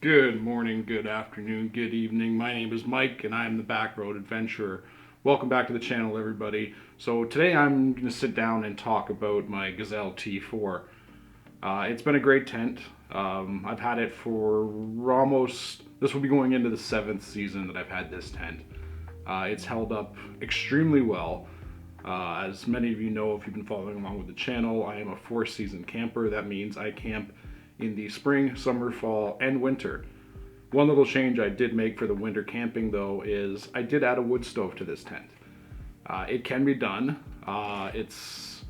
Good morning, good afternoon, good evening. My name is Mike and I'm the Backroad Adventurer. Welcome back to the channel, everybody. So today I'm going to sit down and talk about my Gazelle T4. It's been a great tent. I've had it for this will be going into the 7th season that I've had this tent. It's held up extremely well. As many of you know, if you've been following along with the channel, I am a 4-season camper. That means I camp in the spring, summer, fall, and winter. One little change I did make for the winter camping though is I did add a wood stove to this tent. It can be done. It's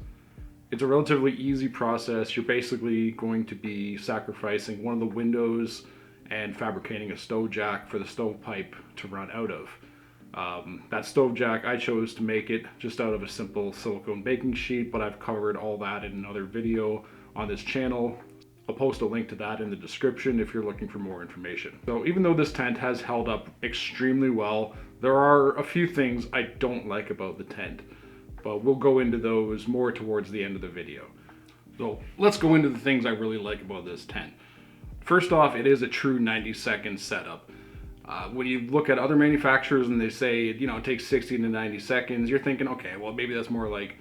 a relatively easy process. You're basically going to be sacrificing one of the windows and fabricating a stove jack for the stovepipe to run out of. That stove jack, I chose to make it just out of a simple silicone baking sheet, but I've covered all that in another video on this channel. I'll post a link to that in the description if you're looking for more information. So even though this tent has held up extremely well, there are a few things I don't like about the tent, but we'll go into those more towards the end of the video. So let's go into the things I really like about this tent. First off, it is a true 90-second setup. When you look at other manufacturers and they say, it takes 60 to 90 seconds, you're thinking, okay, well, maybe that's more like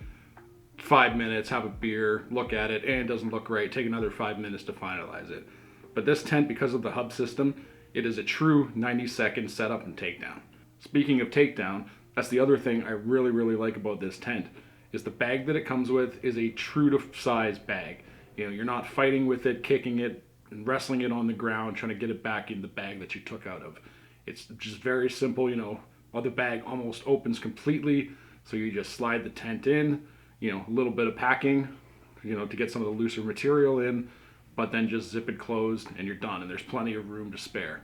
5 minutes, have a beer, look at it, and it doesn't look right, take another 5 minutes to finalize it. But this tent, because of the hub system, it is a true 90-second setup and takedown. Speaking of takedown, that's the other thing I really like about this tent, is the bag that it comes with is a true to size bag. You're not fighting with it, kicking it, and wrestling it on the ground, trying to get it back in the bag that you took out of. It's just very simple, the bag almost opens completely, so you just slide the tent in, a little bit of packing, to get some of the looser material in, but then just zip it closed and you're done, and there's plenty of room to spare.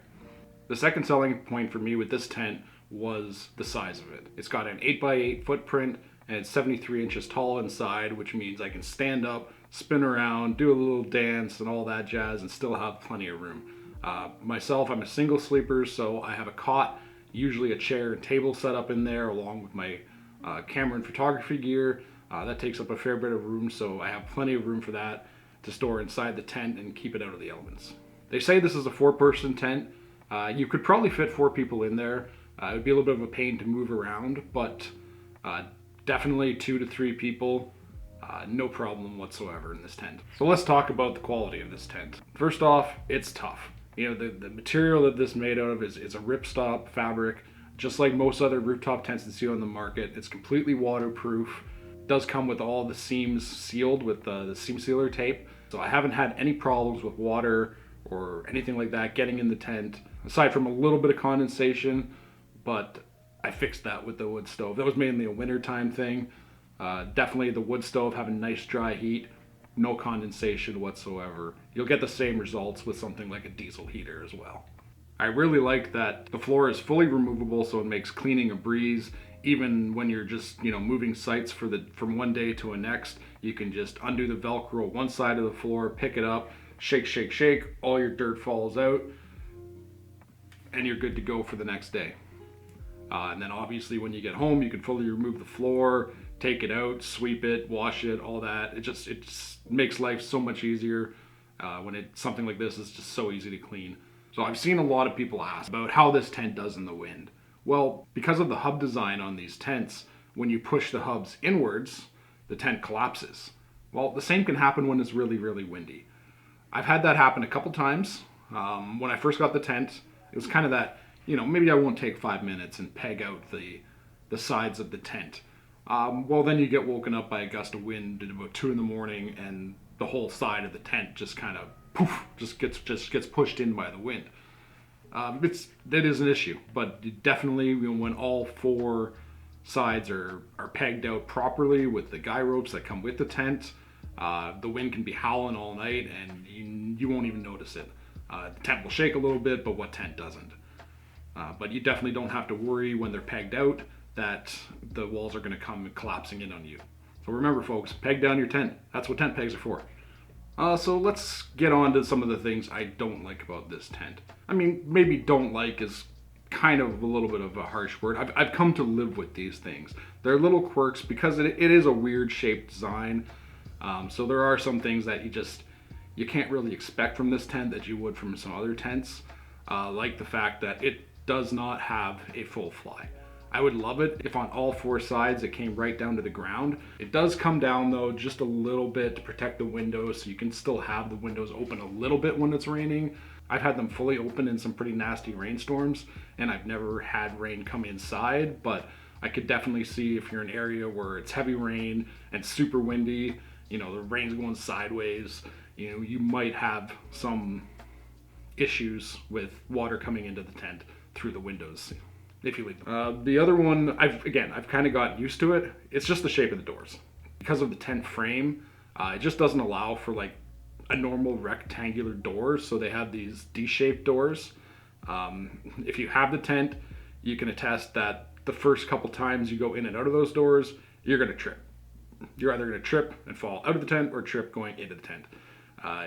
The second selling point for me with this tent was the size of it. It's got an 8x8 footprint and it's 73 inches tall inside, which means I can stand up, spin around, do a little dance and all that jazz and still have plenty of room. Myself, I'm a single sleeper, so I have a cot, usually a chair and table set up in there along with my camera and photography gear. That takes up a fair bit of room, so I have plenty of room for that to store inside the tent and keep it out of the elements. They say this is a 4-person tent. You could probably fit 4 people in there. It would be a little bit of a pain to move around, but definitely 2 to 3 people, no problem whatsoever in this tent. So let's talk about the quality of this tent. First off, it's tough. The material that this is made out of is a ripstop fabric. Just like most other rooftop tents that you see on the market, it's completely waterproof. Does come with all the seams sealed with the seam sealer tape. So I haven't had any problems with water or anything like that getting in the tent, aside from a little bit of condensation, but I fixed that with the wood stove. That was mainly a wintertime thing. Definitely the wood stove having nice dry heat, no condensation whatsoever. You'll get the same results with something like a diesel heater as well. I really like that the floor is fully removable, so it makes cleaning a breeze. Even when you're just, moving sites from one day to a next, you can just undo the Velcro one side of the floor, pick it up, shake, all your dirt falls out, and you're good to go for the next day. And then obviously when you get home, you can fully remove the floor, take it out, sweep it, wash it, all that. It just makes life so much easier when something like this is just so easy to clean. So I've seen a lot of people ask about how this tent does in the wind. Well, because of the hub design on these tents, when you push the hubs inwards, the tent collapses. Well, the same can happen when it's really windy. I've had that happen a couple times. When I first got the tent, it was kind of that, maybe I won't take 5 minutes and peg out the sides of the tent. Well, then you get woken up by a gust of wind at about 2 in the morning and the whole side of the tent just kind of poof, just gets pushed in by the wind. That is an issue, but definitely when all 4 sides are pegged out properly with the guy ropes that come with the tent, the wind can be howling all night and you won't even notice it. The tent will shake a little bit, but what tent doesn't? But you definitely don't have to worry when they're pegged out that the walls are going to come collapsing in on you. So remember folks, peg down your tent. That's what tent pegs are for. So let's get on to some of the things I don't like about this tent. I mean, maybe don't like is kind of a little bit of a harsh word. I've come to live with these things. They're little quirks because it is a weird shaped design. So there are some things that you can't really expect from this tent that you would from some other tents. like the fact that it does not have a full fly. I would love it if on all four sides it came right down to the ground. It does come down though just a little bit to protect the windows, so you can still have the windows open a little bit when it's raining. I've had them fully open in some pretty nasty rainstorms, and I've never had rain come inside, but I could definitely see if you're in an area where it's heavy rain and super windy, the rain's going sideways, you might have some issues with water coming into the tent through the windows if you leave them. The other one, I've kind of gotten used to it. It's just the shape of the doors. Because of the tent frame, it just doesn't allow for like a normal rectangular door, so they have these D-shaped doors. If you have the tent, you can attest that the first couple times you go in and out of those doors, you're going to trip. You're either going to trip and fall out of the tent or trip going into the tent.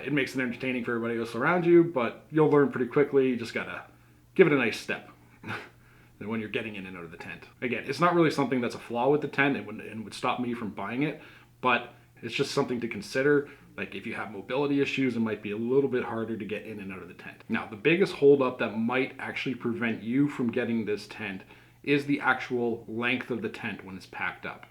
It makes it entertaining for everybody else around you, but you'll learn pretty quickly. You just got to give it a nice step when you're getting in and out of the tent. Again, it's not really something that's a flaw with the tent and would stop me from buying it, but it's just something to consider. Like if you have mobility issues, it might be a little bit harder to get in and out of the tent. Now, the biggest holdup that might actually prevent you from getting this tent is the actual length of the tent when it's packed up.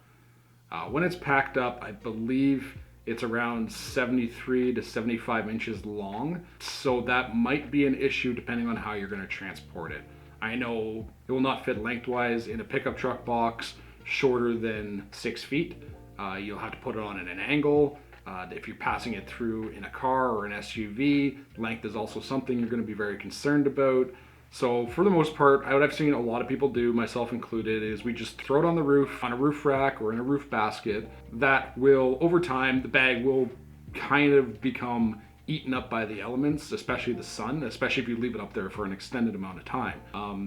When it's packed up, I believe it's around 73 to 75 inches long, so that might be an issue depending on how you're going to transport it. I know it will not fit lengthwise in a pickup truck box shorter than 6 feet. You'll have to put it on at an angle. If you're passing it through in a car or an SUV, length is also something you're going to be very concerned about. So for the most part, what I've seen a lot of people do, myself included, is we just throw it on the roof, on a roof rack or in a roof basket. That will, over time, the bag will kind of become eaten up by the elements, especially the sun, especially if you leave it up there for an extended amount of time.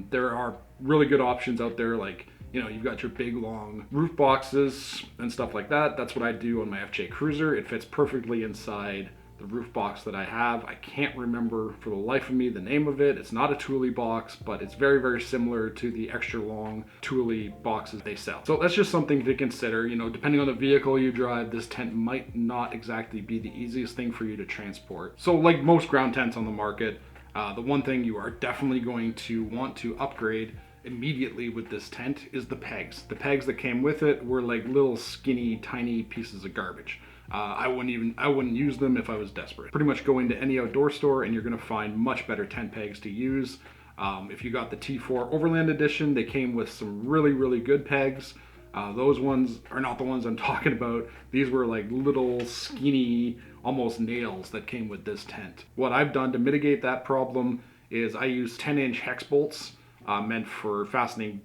There are really good options out there, like, you've got your big long roof boxes and stuff like that. That's what I do on my FJ Cruiser. It fits perfectly inside the roof box that I have. I can't remember for the life of me the name of it. It's not a Thule box, but it's very, very similar to the extra long Thule boxes they sell. So that's just something to consider. Depending on the vehicle you drive, this tent might not exactly be the easiest thing for you to transport. So like most ground tents on the market, the one thing you are definitely going to want to upgrade immediately with this tent is the pegs. The pegs that came with it were like little skinny, tiny pieces of garbage. I wouldn't use them if I was desperate. Pretty much go into any outdoor store and you're gonna find much better tent pegs to use. If you got the T4 Overland edition, they came with some really, really good pegs. Those ones are not the ones I'm talking about. These were like little skinny, almost nails that came with this tent. What I've done to mitigate that problem is I use 10-inch hex bolts meant for fastening,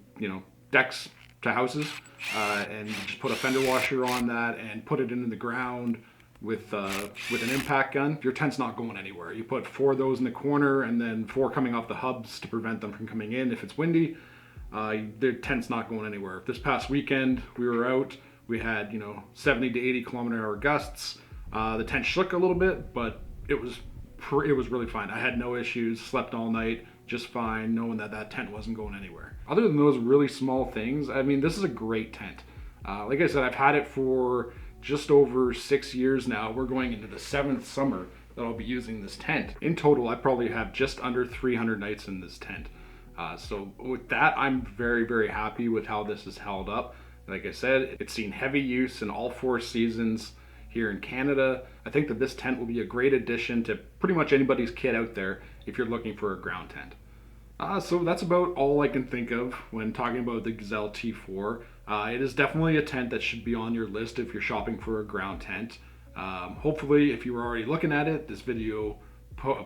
decks to houses, and just put a fender washer on that and put it into the ground with an impact gun. Your tent's not going anywhere. You put 4 of those in the corner and then 4 coming off the hubs to prevent them from coming in if it's windy. The tent's not going anywhere. This past weekend we were out. We had 70 to 80 kilometer-hour gusts. The tent shook a little bit, but it was really fine. I had no issues. Slept all night just fine, knowing that tent wasn't going anywhere. Other than those really small things, I mean, this is a great tent. Like I said, I've had it for just over 6 years now. We're going into the 7th summer that I'll be using this tent. In total, I probably have just under 300 nights in this tent. So with that, I'm very, very happy with how this is held up. Like I said, it's seen heavy use in all 4 seasons here in Canada. I think that this tent will be a great addition to pretty much anybody's kit out there if you're looking for a ground tent. So that's about all I can think of when talking about the Gazelle T4. It is definitely a tent that should be on your list if you're shopping for a ground tent. Hopefully, if you were already looking at it, this video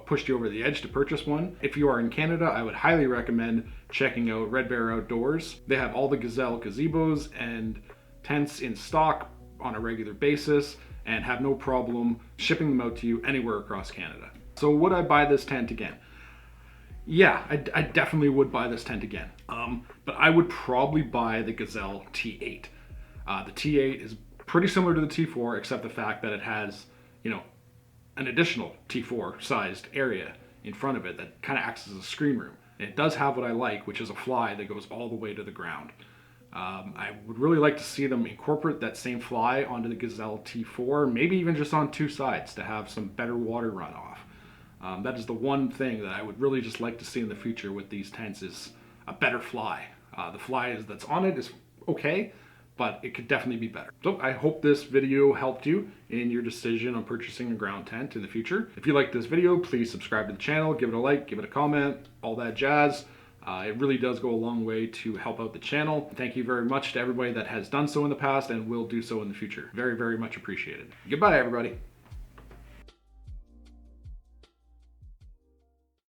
pushed you over the edge to purchase one. If you are in Canada, I would highly recommend checking out Redbear Outdoors. They have all the Gazelle gazebos and tents in stock on a regular basis and have no problem shipping them out to you anywhere across Canada. So would I buy this tent again? Yeah, I definitely would buy this tent again. But I would probably buy the Gazelle T8. The T8 is pretty similar to the T4, except the fact that it has, an additional T4 sized area in front of it that kind of acts as a screen room. And it does have what I like, which is a fly that goes all the way to the ground. I would really like to see them incorporate that same fly onto the Gazelle T4, maybe even just on 2 sides to have some better water runoff. That is the one thing that I would really just like to see in the future with these tents is a better fly. The fly that's on it is okay, but it could definitely be better. So I hope this video helped you in your decision on purchasing a ground tent in the future. If you like this video, please subscribe to the channel, give it a like, give it a comment, all that jazz. It really does go a long way to help out the channel. Thank you very much to everybody that has done so in the past and will do so in the future. Very, very much appreciated. Goodbye, everybody.